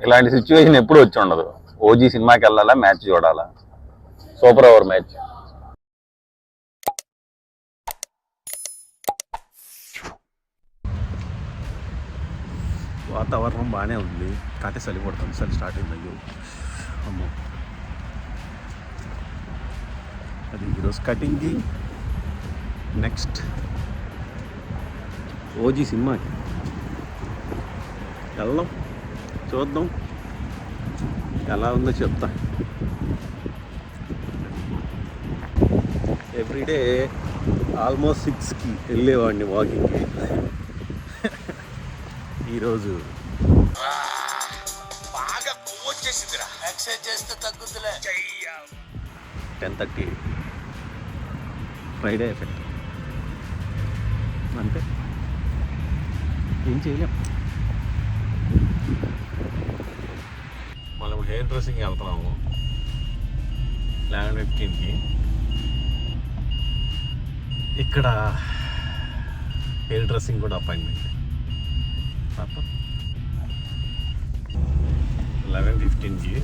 ఇలాంటి సిచ్యువేషన్ ఎప్పుడు వచ్చి ఉండదు. ఓజీ సినిమాకి వెళ్ళాలా, మ్యాచ్ చూడాలా, సూపర్ ఓవర్ మ్యాచ్. వాతావరణం బాగానే ఉంది, కాకపోతే చలి పడుతుంది. చలి స్టార్ట్ అయింది. అయ్యో అమ్మో, అది ఈరోజు కటింగ్కి. నెక్స్ట్ ఓజీ సినిమాకి వెళ్దాం, చూద్దాం ఎలా ఉందో చెప్తా. ఎవ్రీడే ఆల్మోస్ట్ 6కి వెళ్ళేవాడిని వాకింగ్కి. ఈరోజు 10:30. ఫ్రైడే ఎఫెక్ట్ అంతే, ఏం చేయలేం. మనం హెయిర్ డ్రెస్సింగ్కి వెళ్తున్నాము 11:15కి. ఇక్కడ హెయిర్ డ్రెస్సింగ్ కూడా అపాయింట్మెంట్ 11:15కి.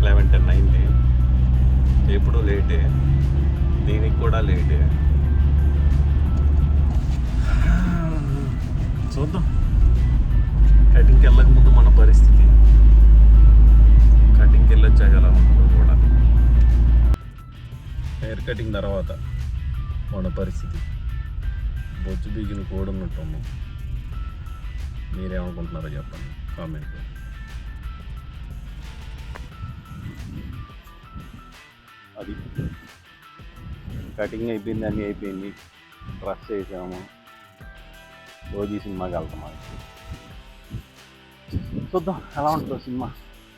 11:10 అయింది. ఎప్పుడు లేటే, దీనికి కూడా లేటే. చూద్దాం కటింగ్కి వెళ్ళక ముందు మన పరిస్థితి, కటింగ్కి వెళ్ళొచ్చాక ఎలా ఉంటుందో చూడాలి. హెయిర్ కటింగ్ తర్వాత మన పరిస్థితి బొచ్చు బీగిన కూడున్నట్టు. మీరేమనుకుంటున్నారో చెప్పండి కామెంట్లో. అది కటింగ్ అయిపోయింది, అన్నీ అయిపోయింది, డ్రెస్ చేసాము, ఓజీ సినిమాకి వెళ్తాము. చూద్దాం ఎలా ఉంటుందో సినిమా.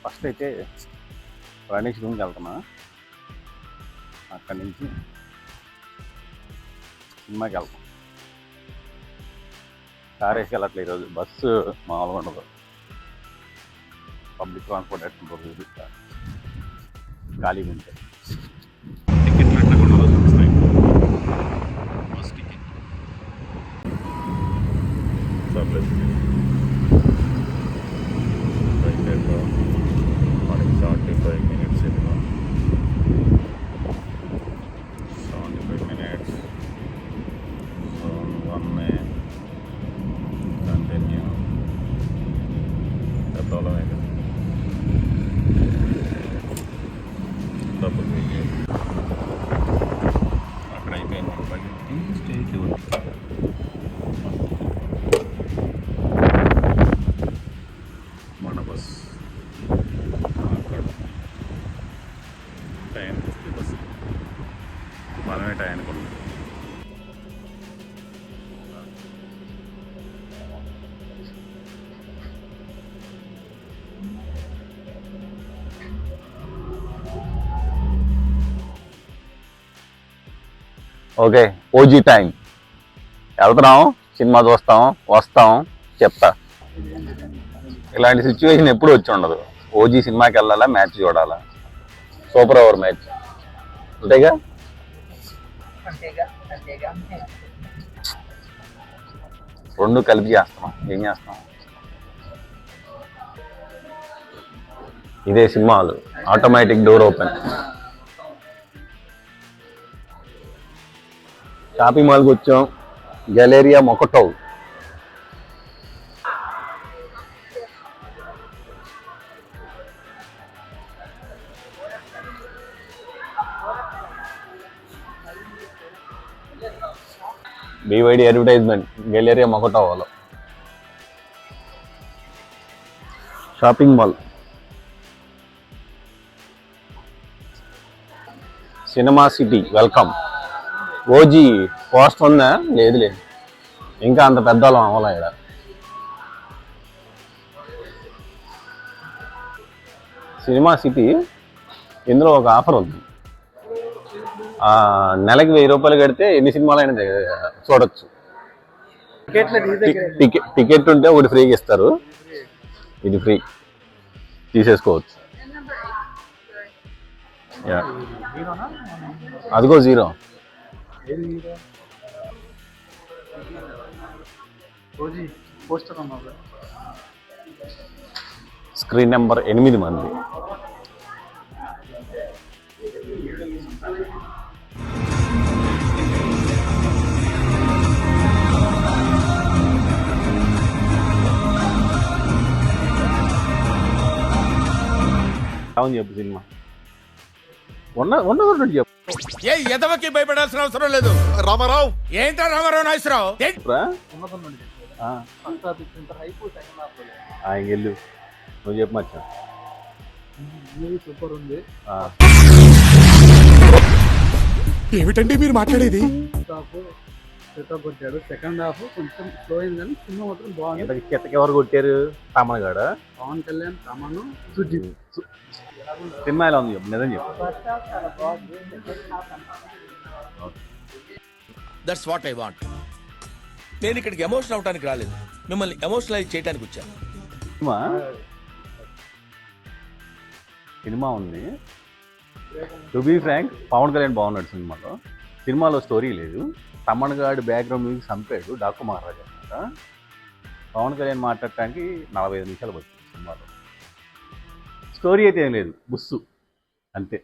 ఫస్ట్ అయితే గణేష్ రూమ్కి వెళ్తున్నా, అక్కడి నుంచి సినిమాకి వెళ్తాం. కార్ వేసి వెళ్ళట్లేదు ఈరోజు, బస్సు మామూలుగా ఉండదు, పబ్లిక్ ట్రాన్స్పోర్ట్ ఎట్టుంటుంది చూపిస్తా ఖాళీగా ఉంటే. టికెట్లు ఎట్లా కొనాలో చూపిస్తాయి. బస్ టికెట్ సర్లేదు. మనకి 45 minutes సినిమా, 75 minutes. Zone 1 continue. పెద్దవాళ్ళమే కదా, డబ్బులు వెయ్యి. అక్కడ అయిపోయింది స్టేట్ మన బస్. అక్కడ టైంకి వస్తే బస్సు మనమే టైంకి ఉన్నాం. ఓకే, ఓజీ టైం వెళ్తున్నాం, సినిమా చూస్తాం, వస్తాం, చెప్తా. ఇలాంటి సిచ్యువేషన్ ఎప్పుడు వచ్చి ఉండదు. ఓజీ సినిమాకి వెళ్ళాలా, మ్యాచ్ చూడాలా, సూపర్ ఓవర్ మ్యాచ్. అంతేగా, రెండు కలిపి చేస్తాం. ఏం చేస్తాం? ఇదే సినిమాలు, ఆటోమేటిక్ డోర్ ఓపెన్. షాపింగ్ మాల్కి వచ్చాం, Galleria Mokoto. BYD advertisement, Galleria మొకటోలో shopping mall. Cinema city welcome. OG post ఉందా? లేదు, ఇంకా అంత పెద్దవాళ్ళం అవ్వాలా. ఇక్కడ సినిమా సిటీ, ఇందులో ఒక ఆఫర్ ఉంది. నెలకి 1000 రూపాయలు కడితే ఎన్ని సినిమాలైనా చూడొచ్చు. టికెట్ ఉంటే ఒకటి ఫ్రీగా ఇస్తారు, ఇది ఫ్రీ, తీసేసుకోవచ్చు. అదిగో 0. పోస్టర్ స్క్రీన్ నెంబర్ 8 మంది. అవును చెప్పు సినిమా ఉన్నది చెప్పు. ఏ ఎదవకి భయపడాల్సిన అవసరం లేదు. రామారావు ఏంటా రామారావు నాగేశ్వరరావు వెళ్ళు నువ్వు చెప్పు మచ్చా. సూపర్ ఉంది. ఏమిటండి మీరు మాట్లాడేది? సెటప్ కొట్టాడు. సెకండ్ హాఫ్ కొంచెం స్లో అయింది కానీ సినిమా మాత్రం బాగుంది. కిందకి ఎవరు కొట్టారు? తమన్ గాడ, పవన్ కళ్యాణ్, తమను, సుజిత్. సినిమా ఎలా ఉంది చెప్పు, నిజం చెప్పు. That's what I want. నేను ఇక్కడికి ఎమోషనల్ అవడానికి రాలేదు, మిమ్మల్ని ఎమోషనలైజ్ చేయడానికి వచ్చాను. సినిమా ఉంది. To be frank, Pawan Kalyan బాగున్నాడు సినిమాలో. సినిమాలో స్టోరీ లేదు. తమన్ గాడి బ్యాక్గ్రౌండ్ మ్యూజిక్ చంపాడు డాకు మహారాజా అనమాట. పవన్ కళ్యాణ్ మాట్లాడటానికి 45 నిమిషాలు పడుతుంది సినిమాలో. స్టోరీ అయితే ఏం లేదు, బుస్సు అంతే.